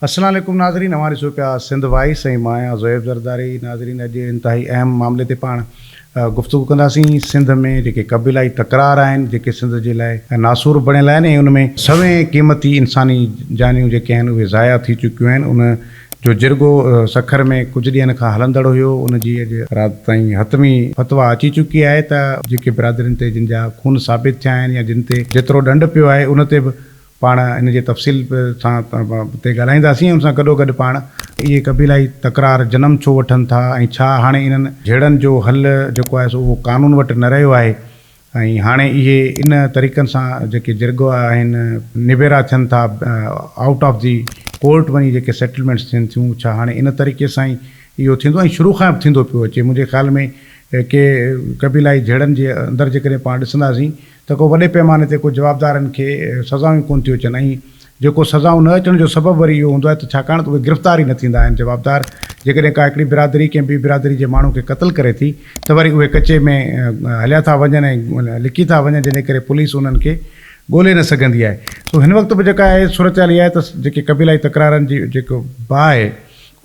अस्सलाम वालेकुम नाज़रीन, हमारी शो पिया सिंध वाइस ऐं मां आहियां ज़ोएब ज़रदारी। नाज़रीन, अॼु इंतहाई अहम मामले ते पाण गुफ़्तगू कंदासीं। सिंध में जेके क़बीलाई तकरार आहिनि, जेके सिंध जे लाइ नासूर बणियल आहिनि ऐं उनमें सवें क़ीमती इंसानी जानियूं जेके आहिनि उहे ज़ाया थी चुकियूं आहिनि। उन जो जिरगो सखर में कुझु ॾींहंनि खां हलंदड़ हुयो, उन जी अॼु राति ताईं हतमी फतवा अची चुकी आहे त जेके बिरादरियुनि ते जिन जा खून साबित थिया आहिनि या जिन ते जेतिरो ॾंड पियो आहे उन ते बि पाण इन जे तफ़सील सां ते ॻाल्हाईंदासीं। उन सां गॾोगॾु पाण इहे क़बीलाई तकरार जनम छो वठनि था ऐं छा हाणे इन्हनि झेड़नि जो हल जेको आहे सो उहो कानून वटि न रहियो आहे ऐं हाणे इहे इन तरीक़नि सां जेके जिरगो आहिनि निबेरा थियनि था, आउट ऑफ दी कोर्ट वञी जेके सेटलमेंट्स थियनि थियूं, छा हाणे इन तरीक़े सां ई इहो थींदो ऐं शुरू खां थींदो पियो अचे। मुंहिंजे ख़्याल में के क़बीलाई झेड़नि जे अंदरि जेकॾहिं पाण ॾिसंदासीं त को वॾे पैमाने ते को जवाबदारनि खे सज़ाऊं कोन थियूं अचनि ऐं जेको सज़ाऊं न अचण जो सबबु वरी इहो हूंदो आहे त छाकाणि त उहे गिरफ़्तार ई न थींदा आहिनि जवाबदार। जेकॾहिं का हिकिड़ी बिरादरी कंहिं ॿी बिरादरी जे माण्हू खे क़तलु करे थी त वरी उहे कचे में हलिया था वञनि ऐं लिकी था वञनि, जंहिं करे पुलिस उन्हनि खे ॻोल्हे न सघंदी आहे। सो हिन वक़्तु बि जेका आहे सूरत हाल इहा आहे त जेके क़बीलाई तकरारनि जी जेको बाहि आहे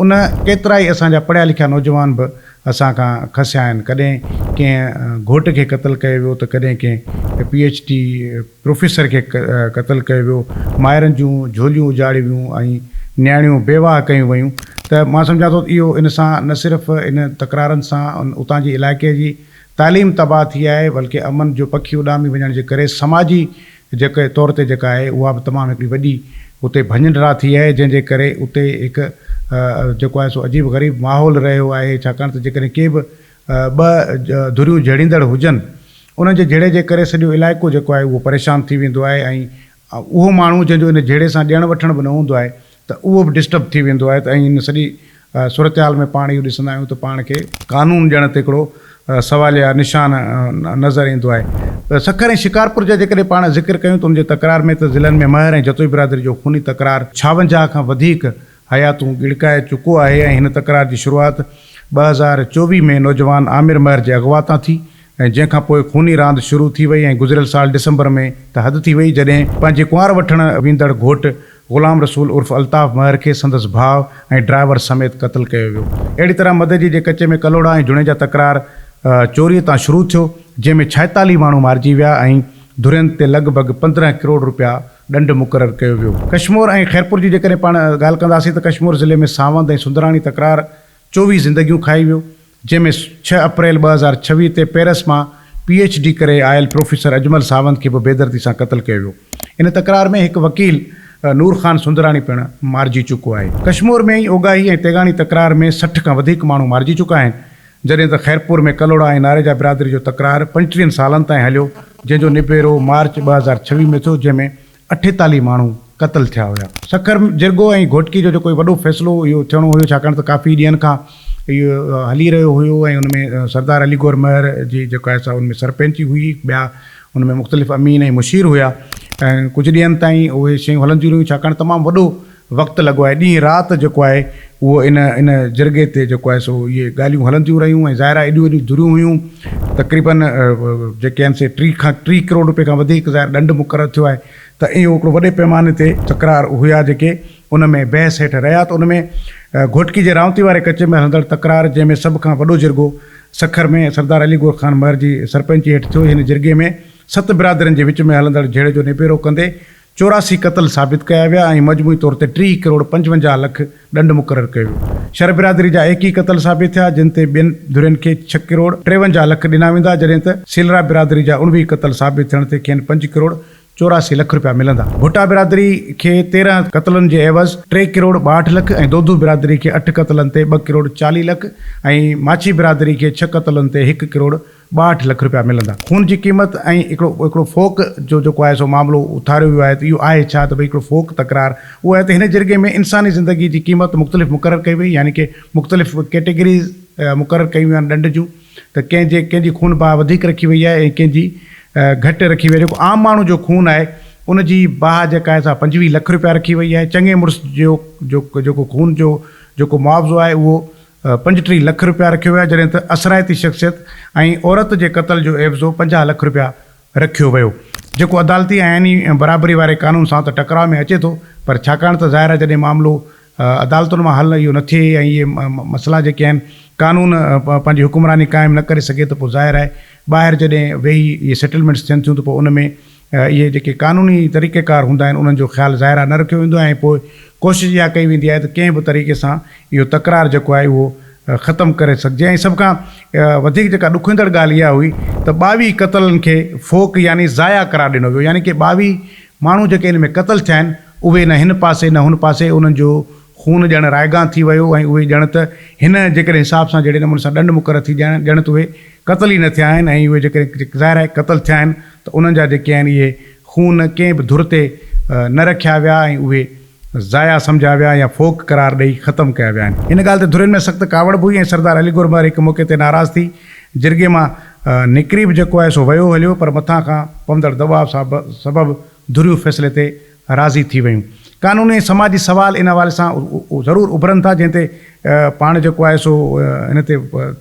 उन केतिरा ई असांजा पढ़िया लिखिया नौजवान बि असां खां खसिया आहिनि। कॾहिं कंहिं घोट खे क़तलु कयो वियो त कॾहिं कंहिं PhD प्रोफेसर खे क़तलु कयो वियो, माइरनि जूं झोलियूं उजाड़ियूं वियूं ऐं नियाणियूं बेवाह कयूं वियूं। त मां सम्झां थो इहो इन सां न सिर्फ़ु इन तकरारनि सां उतां जी इलाइक़े जी तालीम तबाह थी आहे, बल्कि अमन जो पखी उॾामी वञण जे करे समाजी जेके तौर ते जेका आहे उहा बि तमामु हिकिड़ी वॾी उते भञंडरा थी आहे, जंहिंजे करे उते हिकु जेको आहे सो अजीब ग़रीब माहौल रहियो आहे। छाकाणि त जेकॾहिं के बि ॿ धुरियूं जड़ींदड़ हुजनि उन जे जहिड़े जे करे सॼो इलाइक़ो जेको आहे उहो परेशान थी वेंदो आहे ऐं उहो माण्हू जंहिंजो इन जहिड़े सां ॾियणु वठण बि न हूंदो आहे त उहो बि डिस्टर्ब थी वेंदो आहे। त ऐं इन सॼी सूरत हाल में पाण इहो ॾिसंदा आहियूं त पाण खे कानून ॼण ते हिकिड़ो सवाल या निशान नज़र ईंदो आहे। सखर ऐं शिकारपुर जा जेकॾहिं पाण ज़िक्र कयूं त उनजे तकरार में त ज़िलनि में महर ऐं जतोई बिरादरी जो खूनी तकरार 56 खां वधीक हयातूं गिड़काए चुको आहे ऐं हिन तकरार जी शुरूआति 2024 में नौजवान आमिर महर जे अगवा तां थी ऐं जंहिंखां पोइ खूनी रांदि शुरू थी वई ऐं गुज़िरियल साल डिसंबर में त हद थी वई जॾहिं पंहिंजे कुंवार वठण वेंदड़ घोट ग़ुलाम रसूल उर्फ़ अल्ताफ़ महर खे संदसि भाउ ऐं ड्राइवर समेत क़तलु कयो वियो। अहिड़ी तरह मदजी जे कचे में कलोड़ा ऐं जुणे जा तकरार चोरीअ तां शुरू थियो, जंहिंमें 46 माण्हू मारिजी विया ऐं धुरियुनि ते लॻभॻि 15 करोड़ रुपया ॾंड मुक़ररु कयो वियो। कश्मीर ऐं ख़ैरपुर जी जेकॾहिं पाण ॻाल्हि कंदासीं त कश्मीर ज़िले में सावंत ऐं सुंदराणी तकरार 24 ज़िंदगियूं खाई वियो, जंहिंमें 6 अप्रैल 2026 ते पेरिस मां PhD करे आयल प्रोफेसर अजमल सावंत खे बि बेदर्दी सां क़तलु कयो वियो। इन तकरार में हिकु वकील नूर ख़ान सुंदराणी पिणु मारिजी चुको आहे। कश्मीर में ई ओगाही ऐं तेगाणी तकरार में 60 खां वधीक माण्हू मारिजी चुका आहिनि, जॾहिं त ख़ैरपुर में कलोड़ा ऐं नारेजा बिरादरी जो तकरार 35 सालनि ताईं हलियो, जंहिंजो निबेरो मार्च 2026 में थियो, जंहिंमें 48 माण्हू क़तलु थिया हुया। सखर जिरगो ऐं घोटकी जो जेको वॾो फ़ैसिलो इहो थियणो हुयो, छाकाणि त काफ़ी ॾींहंनि खां इहो हली रहियो हुयो ऐं उनमें सरदार अली गौर महर जी जेको आहे सा उनमें सरपंची हुई, ॿिया उनमें मुख़्तलिफ़ अमीन ऐं मुशीर हुया ऐं कुझु ॾींहंनि ताईं उहे शयूं हलंदियूं रहियूं, छाकाणि तमामु वॾो वक़्तु लॻो आहे। ॾींहुं राति जेको आहे उहो इन जिरगे ते जेको आहे सो इहे ॻाल्हियूं हलंदियूं रहियूं ऐं ज़ाहिर आहे एॾियूं एॾियूं धुरियूं हुयूं। तक़रीबन जेके आहिनि से 3 करोड़ रुपए खां वधीक ज़ाहिर ॾंड मुक़ररु थियो आहे। त इहो हिकिड़ो वॾे पैमाने ते तकरार हुया जेके उन में बहस हेठि रहिया। त उन में घोटकी जे रावती वारे कचे में हलंदड़ तकरार, जंहिंमें सभ खां वॾो जिरगो सखर में सरदार अली गौर ख़ान महर जी सरपंची हेठि थियो। हिन जिरगे में 7 बिरादरियुनि जे विच में हलंदड़ झेड़े जो निबेरो कंदे 84 क़तल साबित कया विया ऐं मजमूई तौर ते 3 करोड़ 55 लख ॾंड मुक़ररु कयो वियो। शर बिरादरी जा 21 क़तल साबित थिया, जिन ते ॿियनि धुरियुनि खे 6 करोड़ 53 लख ॾिना वेंदा, जॾहिं त सिलरा बिरादरी जा 19 क़तल साबित थियण ते खेनि 5 करोड़ 84 लख रुपया मिलंदा। भुट्टा बिरादरी खे 13 क़तलनि जे एवज़ 3 करोड़ 62 लख ऐं दोदू बिरादरी खे 8 क़तलनि ते 2 करोड़ 40 लख ऐं माची बिरादरी खे 6 क़तलनि ते 1 करोड़ 62 लख रुपया मिलंदा। खून जी क़ीमत ऐं हिकिड़ो फोक जो जेको आहे सो मामिलो उथारियो वियो आहे। त इहो आहे छा त भई हिकिड़ो फोक तकरार उहो आहे त हिन जिरगे में इंसानी ज़िंदगी जी क़ीमत मुख़्तलिफ़ मुक़ररु कई वई, यानी कि मुख़्तलिफ़ कैटेगरीज़ मुक़ररु कयूं वियूं आहिनि ॾंड जूं। त कंहिंजी खून बाह वधीक रखी वई आहे ऐं कंहिंजी घटि रखी वई आहे। जेको आम माण्हू जो खून आहे उन जी बाह जेका आहे सा 25 लख रुपया रखी वई आहे। चङे मुड़ुस जो जेको खून जो जेको मुआवज़ो आहे उहो 35 लख रुपया रखियो वियो आहे, जॾहिं त असराइती शख़्सियत ऐं औरत जे क़तल जो एवज़ो 50 लख रुपया रखियो वियो, जेको अदालती आइनी बराबरी वारे कानून सां त टकराव में अचे थो। पर छाकाणि त ज़ाहिर आहे जॾहिं मामिलो अदालतुनि मां हल इहो न थिए ऐं इहे मसइला जेके आहिनि कानून पंहिंजी हुकुमरानी क़ाइमु न करे सघे त पोइ ज़ाहिर आहे ॿाहिरि जॾहिं वेही इहे सेटलमेंट्स थियनि थियूं त पोइ उन में इहे जेके कानूनी तरीक़ेकार हूंदा आहिनि उन्हनि जो ख़्यालु ज़ाहिर आहे न रखियो वेंदो आहे ऐं पोइ कोशिशि इहा कई वेंदी आहे त कंहिं बि तरीक़े सां इहो तकरार जेको आहे उहो ख़तमु करे सघिजे। ऐं सभ खां वधीक जेका ॾुखंदड़ ॻाल्हि इहा हुई त 22 क़तलनि खे फ़ोक यानी ज़ाया करार ॾिनो वियो, यानी कि 22 माण्हू जेके इन में क़तल थिया आहिनि उहे न हिन पासे न हुन पासे उन्हनि जो खून ॼण रायगां थी वियो ऐं उहे ॼण त हिन जेकॾहिं हिसाब सां जहिड़े नमूने सां ॾंड मुक़ररु थी ॼण त उहे क़तल ई न थिया आहिनि ऐं उहे जेके ज़ाहिर आहे क़तल थिया आहिनि त उन्हनि जा जेके आहिनि इहे खून कंहिं बि धुर ते न रखिया विया ऐं उहे ज़ाया सम्झा विया या फ़ोक करार ॾेई ख़तमु कया विया आहिनि। इन ॻाल्हि ते धुरियुनि में सख़्तु कावड़ बि हुई ऐं सरदार अली गुरमर हिकु मौक़े ते नाराज़ थी जिरगे मां निकिरी बि जेको आहे सो वियो हलियो, पर मथां खां पवंदड़ दबाव सबबु धुरियूं फ़ैसिले ते राज़ी थी वियूं। कानूनी समाजी सवाल इन हवाले सां ज़रूरु उभरनि था जंहिं ते पाण जेको आहे सो इन ते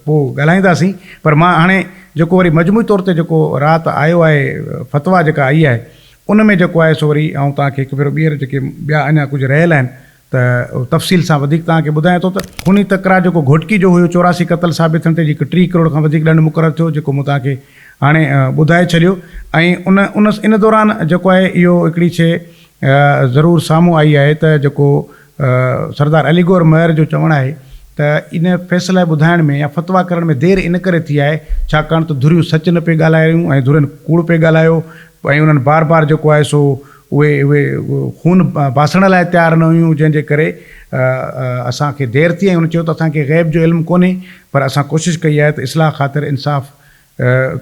पोइ ॻाल्हाईंदासीं, पर मां हाणे जेको वरी मजमूई तौर ते जेको राति आयो आहे फ़तवा जेका आई आहे उन में जेको आहे सो वरी ऐं तव्हांखे हिकु भेरो ॿीहर जेके ॿिया अञा कुझु रहियल आहिनि त तफ़सील सां वधीक तव्हांखे ॿुधायां थो त खूनी तकरार जेको घोटकी जो हुयो 84 क़तल साबित थियण ते जेको 3 करोड़ खां वधीक ॾंड मुक़ररु थियो जेको मूं तव्हांखे हाणे ॿुधाए छॾियो। ऐं इन दौरान जेको आहे इहो हिकिड़ी शइ ज़रूरु साम्हूं आई आहे त जेको सरदार अली गौर महर जो चवणु आहे त इन फ़ैसिला ॿुधाइण में या फ़तवा करण में देरि इन करे थी आहे छाकाणि त धुरियूं सच न पे ॻाल्हायूं ऐं धुरियुनि कूड़ पे ॻाल्हायो ऐं उन्हनि बार बार जेको आहे सो उहे खून बासण लाइ तयारु न हुयूं, जंहिंजे करे असांखे देरि थी ऐं उन चयो त असांखे ग़ैब जो इल्मु कोन्हे, पर असां कोशिशि कई आहे त इस्लाह ख़ातिर इंसाफ़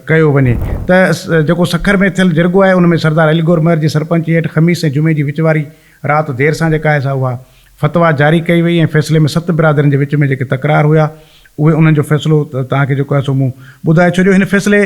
कयो वञे। त जेको सखर में थियल जिरगो आहे उन में सरदार अली गौर महर जी सरपंच हेठि ख़मीस ऐं जुमे जी विच वारी राति देरि सां जेका आहे सा उहा फ़तवा जारी कई वई ऐं फ़ैसिले में 7 बिरादरनि जे विच में जेके तकरार हुया उहे उन्हनि जो फ़ैसिलो तव्हांखे जेको आहे सो मूं ॿुधाए छॾियो। हिन फ़ैसिले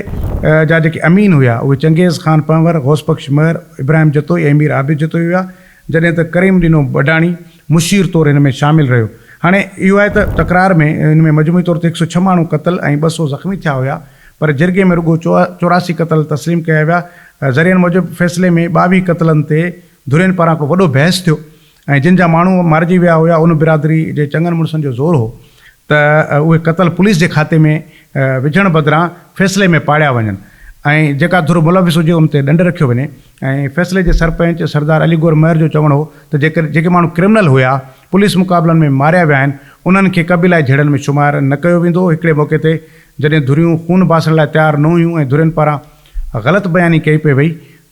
जा जेके अमीन हुया उहे चंगेज़ ख़ान पंवर, गौस बख्श महर, इब्राहिम जतोई ऐं मीर आबिद जतोई हुया, जॾहिं त करीम ॾिनो बडाणी मुशीर तौरु हिन में शामिलु रहियो। हाणे इहो आहे त तकरार में हिन में मजमूई तौर ते 106 माण्हू क़तल ऐं 200 ज़ख़्मी थिया हुया, पर जिरगे में रुगो 84 क़तल तस्लीम कया विया। ज़रियनि मूजिबि फ़ैसिले में 22 क़तलनि ते धुरियुनि पारां को वॾो बहस थियो ऐं जिन जा माण्हू मारिजी विया हुया उन बिरादरी जे चङनि मुड़ुसनि जो ज़ोर हो त उहे क़तल पुलिस जे खाते में विझण बदिरां फ़ैसिले में पाड़िया वञनि ऐं जेका धुर मुलविस हुजे उन ते ॾंड रखियो वञे। ऐं फ़ैसिले जे सरपंच सरदार अली गौर महर जो चवणु हो त जेके माण्हू क्रिमिनल हुया पुलिस मुक़ाबलनि में मारिया विया आहिनि उन्हनि खे क़बीलाई झेड़नि में शुमार न कयो वेंदो। हिकिड़े मौक़े ते जॾहिं धुरियूं खून बासण लाइ तयारु न हुयूं ऐं धुरियुनि पारां ग़लति बयानी कई पई वई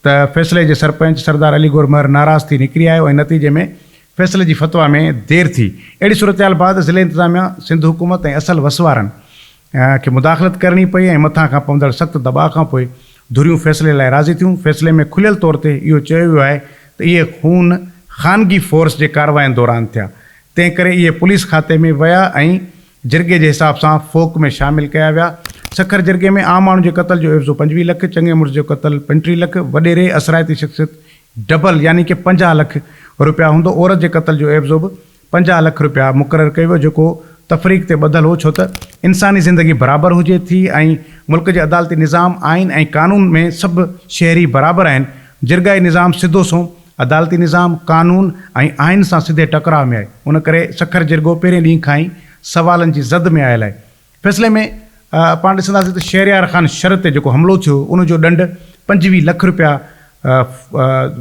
त फ़ैसिले जे सरपंच सरदार अली गौर महर नाराज़ थी निकिरी आयो ऐं नतीजे में फ़ैसिले जी फ़तवा में देरि थी। अहिड़ी सूरत बाद ज़िले इंतिज़ामिया सिंध हुकूमत ऐं असल वसवारनि खे मुदाख़लत करणी पई ऐं मथां खां पवंदड़ सख़्तु दबाव खां पोइ धुरियूं फ़ैसिले लाइ राज़ी थियूं। फ़ैसिले में खुलियल तौर ते इहो चयो वियो आहे त इहे खून ख़ानगी फ़ोर्स जे कार्रवाइनि दौरान थिया, तंहिं करे इहे पुलिस खाते में विया ऐं जिरगे जे हिसाब सां फ़ोक में शामिलु कया विया। सखर जिरगे में आम माण्हू जे क़तल जो एवज़ो 25 लख, चङे मुड़ुस जो क़तल 35 लख, वॾेरे असराइती शख़्सियत डबल यानी कि 50 लख रुपया हूंदो। औरत जे क़तल जो एवज़ो बि 50 लख रुपया मुक़ररु कयो वियो जेको तफ़रीक़ ते ॿधल हो, छो त इंसानी ज़िंदगी बराबरि हुजे थी ऐं मुल्क जे अदालती निज़ाम आइन ऐं क़ानून में सभु शहरी बराबरि आहिनि। जिरगाई निज़ाम सिधो सो अदालती निज़ाम क़ानून ऐं आइन सां सिधे टकराव में आहे, उन करे सखर जिरगो पहिरें ॾींहं खां ई सवालनि जी ज़द में आयल आहे। फ़ैसिले में पाण ॾिसंदासीं त शहरियार ख़ान शर ते जेको हमिलो थियो उनजो ॾंड 25 लख रुपया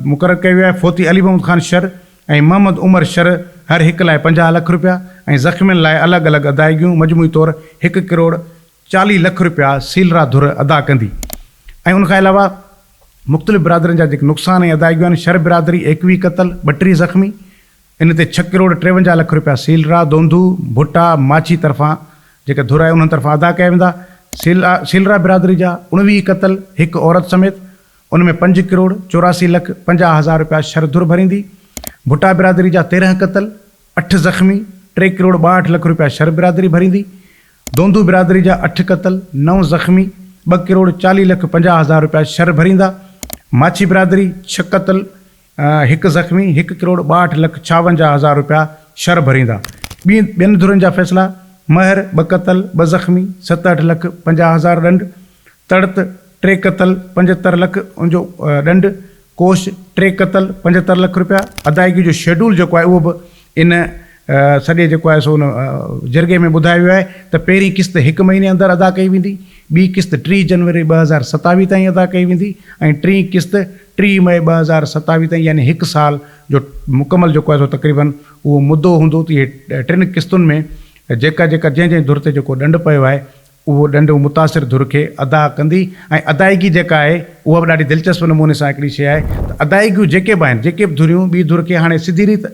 मुक़ररु कयो वियो आहे। फ़ौती अली महमूद ख़ान शर ऐं मोहम्मद उमर शर हर हिक लाइ 50 लख रुपया ऐं ज़ख़्मियुनि लाइ अलॻि अलॻि अदायगियूं मजमूई तौरु 1 करोड़ 40 लख रुपया सीलरा धुर अदा कंदी। ऐं उनखां अलावा मुख़्तलिफ़ बिरादरनि जा जेके नुक़सान ऐं अदायगियूं आहिनि, शर बिरादरी 21 क़तल 32 ज़ख़्मी, इन ते 6 करोड़ 53 लख रुपया सीलरा, दोंदू, भुट्टा, माछी तरफ़ां जेका धुर आहे उन्हनि तरफ़ां अदा कया वेंदा। सीलरा बिरादरी जा 19 क़तल 1 औरत समेत, उनमें 5 करोड़ 84 लख 50 हज़ार रुपया शर धुर भरींदी। भुट्टा बिरादरी जा 13 क़तल 8 ज़ख़्मी 3 करोड़ 62 लख रुपया शर बिरादरी भरींदी। दोंदू बिरादरी जा 8 क़तल 9 ज़ख़्मी 2 करोड़ 40 लख 50 हज़ार रुपया शर भरींदा। माछी बिरादरी 6 क़तल 1 ज़ख़्मी 1 करोड़ 62 लख 56 हज़ार रुपया शर भरींदा। ॿियनि धुरनि जा फ़ैसिला, महर 2 क़तल 2 ज़ख़्मी 67 लख 50 हज़ार ॾंड, तड़त 3 क़तल 75 लख उनजो ॾंड, कोश 3 क़तल 75 लख रुपया। अदायगी जो शेड्यूल जेको आहे उहो बि इन सॼे जेको आहे सो उन जिरगे में ॿुधायो वियो आहे त पहिरीं क़िस्त 1 महीने अंदरि अदा कई वेंदी, ॿी क़िस्त 3 जनवरी 2027 ताईं अदा कई वेंदी ऐं टीं क़िस्त 3 मई 2027 ताईं, यानी 1 साल जो मुकमल जेको आहे सो तक़रीबन उहो मुदो हूंदो। त इहे 3 क़िस्तुनि में जेका जंहिं धुर ते जेको ॾंडु पियो आहे उहो ॾंडु मुतासिर धुर खे अदा कंदी। ऐं अदायगी जेका आहे उहा बि ॾाढी दिलचस्प नमूने सां हिकिड़ी शइ आहे त अदायगियूं जेके बि आहिनि, जेके बि धुरियूं ॿी धुर खे हाणे सिधी रीत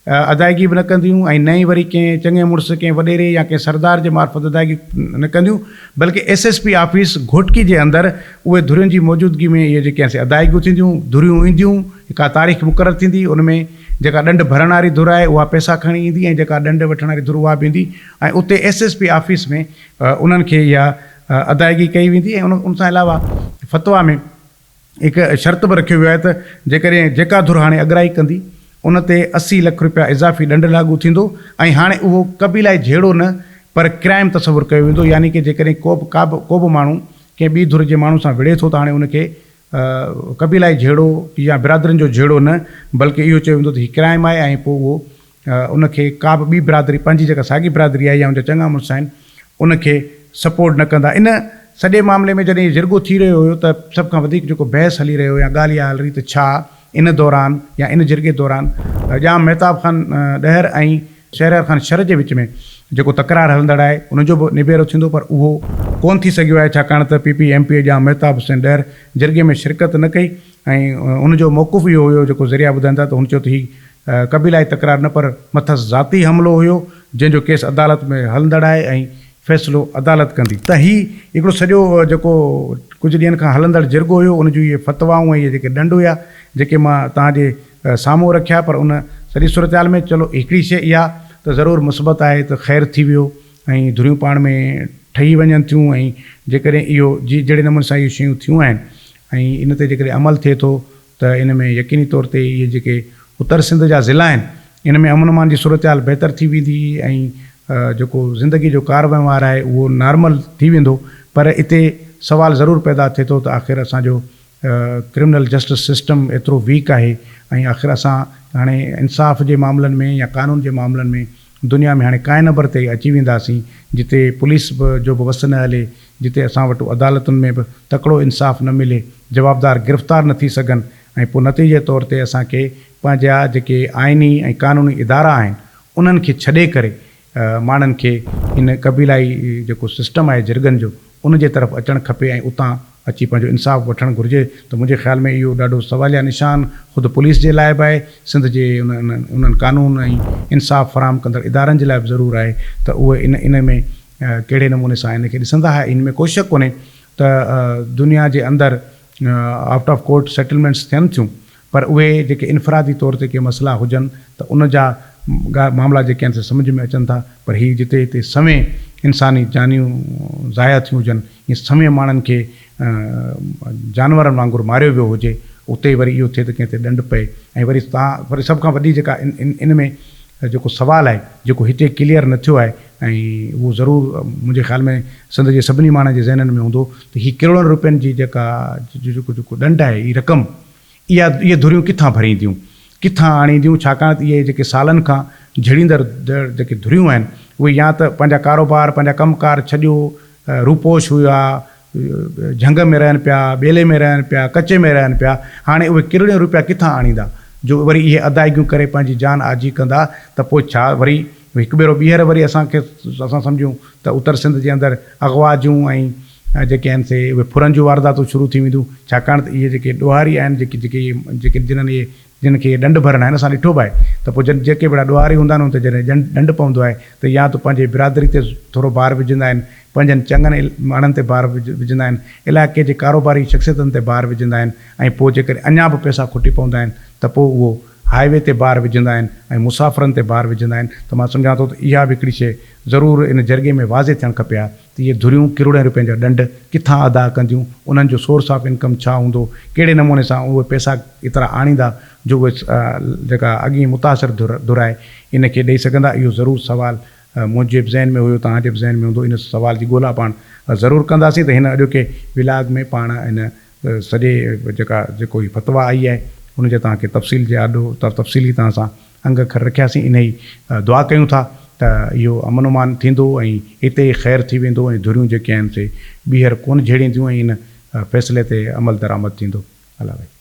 अदायगी बि न कंदियूं ऐं न ई वरी कंहिं चङे मुड़ुस कंहिं वॾेरे या कंहिं सरदार जे मार्फत अदायगी न कंदियूं, बल्कि SSP ऑफिस घोटकी जे अंदरि उहे धुरियुनि जी मौजूदगी में इहे जेके अदायगियूं थींदियूं, धुरियूं ईंदियूं, हिका तारीख़ मुक़ररु थींदी, उन में जेका ॾंडु भरण वारी धुर आहे उहा पैसा खणी ईंदी ऐं जेका ॾंडु वठण वारी धुर उहा बि ईंदी ऐं उते SSP ऑफिस में उन्हनि खे इहा अदायगी कई वेंदी। ऐं उन सां अलावा फ़तवा में हिकु शर्त बि रखियो वियो आहे त जेकॾहिं जेका धुर हाणे अॻिराई कंदी उन ते 80 लख रुपया इज़ाफ़ी ॾंडु लागू थींदो ऐं हाणे उहो क़बीलाई जहिड़ो न पर क्राइम तसवुरु कयो वेंदो, यानी कि जेकॾहिं को बि माण्हू कंहिं ॿी धुर जे माण्हू सां विढ़े थो त हाणे उनखे क़बीलाई जहिड़ो या बिरादरियुनि जो जहिड़ो न, बल्कि इहो चयो वेंदो त हीउ क्राइम आहे ऐं पोइ उहो उनखे का बि ॿी बिरादरी, पंहिंजी जेका साॻी बिरादरी आहे या उनजा चङा मुड़ुस आहिनि, उनखे सपोर्ट न कंदा। इन सॼे मामले में जॾहिं जिरगो थी रहियो हुयो त सभ खां वधीक जेको बहस हली रहियो या ॻाल्हि इहा हल रही त छा इन दौरान या इन जिरगे दौरान जाम महताब ख़ान ॾहर ऐं शहरयार ख़ान शर जे विच में जेको तकरार हलंदड़ आहे उनजो बि निबेरो थींदो, पर उहो कोन थी सघियो आहे छाकाणि त PPMP जाम महताब हुसैन ॾहर जिरगे में शिरकत न कई ऐं उनजो मौक़ुफ़ इहो हुयो जेको ज़रिया ॿुधाइनि था त हुन चयो त हीउ क़बीलाई तकरार न पर मथसि ज़ाती हमिलो हुयो जंहिंजो केस अदालत में हलंदड़ आहे ऐं फ़ैसिलो अदालत कंदी। त हीउ हिकिड़ो सॼो जेको कुझु ॾींहंनि खां हलंदड़ जिरगो हुयो उन जूं इहे फ़तवाऊं ऐं इहे जेके ॾंड हुया जेके मां तव्हांजे साम्हूं रखिया, पर उन सॼी सूरत में चलो हिकिड़ी शइ इहा त ज़रूरु मुस्बत आहे त ख़ैरु थी वियो ऐं धुरियूं पाण में ठही वञनि थियूं ऐं जेकॾहिं इहो जहिड़े नमूने सां इहे शयूं थियूं आहिनि ऐं इन ते जेकॾहिं अमल थिए थो त इन में यकीनी तौर ते इहे जेके उत्तर सिंध जा ज़िला आहिनि इन में अमन अमान जी सूरत बहितर थी वेंदी ऐं जेको ज़िंदगी जो कार वहिंवार आहे उहो नॉर्मल थी वेंदो। पर हिते सवाल ज़रूरु पैदा थिए थो त आख़िर असांजो क्रिमिनल जस्टिस सिस्टम एतिरो वीक आहे ऐं आख़िर असां हाणे इंसाफ़ जे मामलनि में या कानून जे मामलनि में दुनिया में हाणे काए नंबर ते अची वेंदासीं जिते पुलिस जो बि वस न हले, जिते असां वटि अदालतुनि में बि तकिड़ो इंसाफ़ न मिले, जवाबदार गिरफ़्तार न थी सघनि ऐं पोइ नतीजे तौर ते असांखे पंहिंजा जेके आइनी ऐं कानूनी इदारा आहिनि उन्हनि खे छॾे करे माण्हुनि खे इन क़बीलाई जेको सिस्टम आहे जिरगनि जो उन जे तरफ़ अचणु खपे ऐं उतां अची पंहिंजो इंसाफ़ वठणु घुरिजे। त मुंहिंजे ख़्याल में इहो ॾाढो सवालिया निशान ख़ुदि पुलिस जे लाइ बि आहे, सिंध जे उन्हनि कानून ऐं इंसाफ़ फराहम कंदड़ इदारनि जे लाइ बि ज़रूरु आहे त उहे इन में कहिड़े नमूने सां इन खे ॾिसंदा आहे। इन में कोई शक कोन्हे त दुनिया जे अंदरि आउट ऑफ कोर्ट सेटलमेंट्स थियनि थियूं, पर उहे जेके इनफ़रादी तौर ते के मसइला हुजनि त उन जा मामला जेके आहिनि सम्झ में अचनि था, पर हीअ जिते हिते समय इंसानी जानियूं ज़ाया थियूं हुजनि, ईअं समय माण्हुनि खे जानवरनि वांगुरु मारियो वियो हुजे, उते वरी इहो थिए त कंहिं ते ॾंडु पए ऐं वरी वरी सभ खां वॾी जेका इन में जेको सुवालु आहे जेको हिते क्लियर न थियो आहे ऐं उहो ज़रूरु मुंहिंजे ख़्याल में सिंध जे सभिनी माण्हुनि जे ज़हननि में हूंदो त हीअ किरोड़नि रुपयनि जी जेको ॾंडु आहे हीअ रक़म इहे धुरियूं किथां भरींदियूं, किथां आणींदियूं, छाकाणि त इहे जेके सालनि खां झड़ींदड़ जेके धुरियूं आहिनि उहे या त पंहिंजा कारोबार पंहिंजा कमकार छॾियो, रूपोश हुआ, झंग में रहनि पिया, ॿेले में रहनि पिया, कचे में रहनि पिया, हाणे उहे किरोड़ियूं रुपया किथां आणींदा जो वरी इहे अदायगियूं करे पंहिंजी जान आजी कंदा त पोइ छा वरी हिकु भेरो ॿीहर वरी असां सम्झूं त उत्तर सिंध जे अंदरि अगवा जूं ऐं जेके आहिनि से उहे फुरनि जूं वारदातूं शुरू थी वेंदियूं, छाकाणि त इहे जेके ॾोहारी आहिनि जेके जिन्हनि खे ॾंडु भरणु आहिनि असां ॾिठो बि आहे त पोइ जेके बि ॾोहारी हूंदा आहिनि त जॾहिं ॾंडु पवंदो आहे त या त पंहिंजे बिरादरी ते थोरो भार विझंदा आहिनि, पंहिंजनि चङनि माण्हुनि ते भार विझंदा आहिनि, इलाइक़े जे कारोबारी शख़्सियतनि ते भार विझंदा आहिनि ऐं पोइ जेकॾहिं अञा बि पैसा खुटी पवंदा आहिनि त पोइ उहो हाईवे ते भार विझंदा आहिनि ऐं मुसाफ़िरनि ते भार विझंदा आहिनि। त मां सम्झां थो त इहा बि हिकिड़ी शइ ज़रूरु इन जरिगे में वाज़े थियणु खपे आहे त इहे धुरियूं किरोड़नि रुपयनि जा ॾंड किथां अदा कंदियूं, उन्हनि जो सोर्स ऑफ इनकम छा हूंदो, कहिड़े नमूने सां उहे पैसा एतिरा आणींदा जो उहे जेका अॻी मुतासिर धुर आहे इन खे ॾेई सघंदा। इहो ज़रूरु सुवालु मुंहिंजे बि ज़हन में हुयो, तव्हांजे बि ज़हन में हूंदो, इन सुवाल जी ॻोल्हा पाण ज़रूरु कंदासीं त हिन अॼोके विलाग में पाण इन सॼे जेको हीअ फतवा आई आहे उनजे तव्हांखे तफ़सील जे ॾाढो तफ़सीली तव्हां सां अंग खर रखियासीं। इन ई दुआ कयूं था त इहो अमन उमान थींदो ऐं हिते ख़ैरु थी वेंदो ऐं धुरियूं जेके आहिनि से ॿीहर कोन झेड़ींदियूं ऐं इन फ़ैसिले ते अमल दरामद थींदो। अला भाई।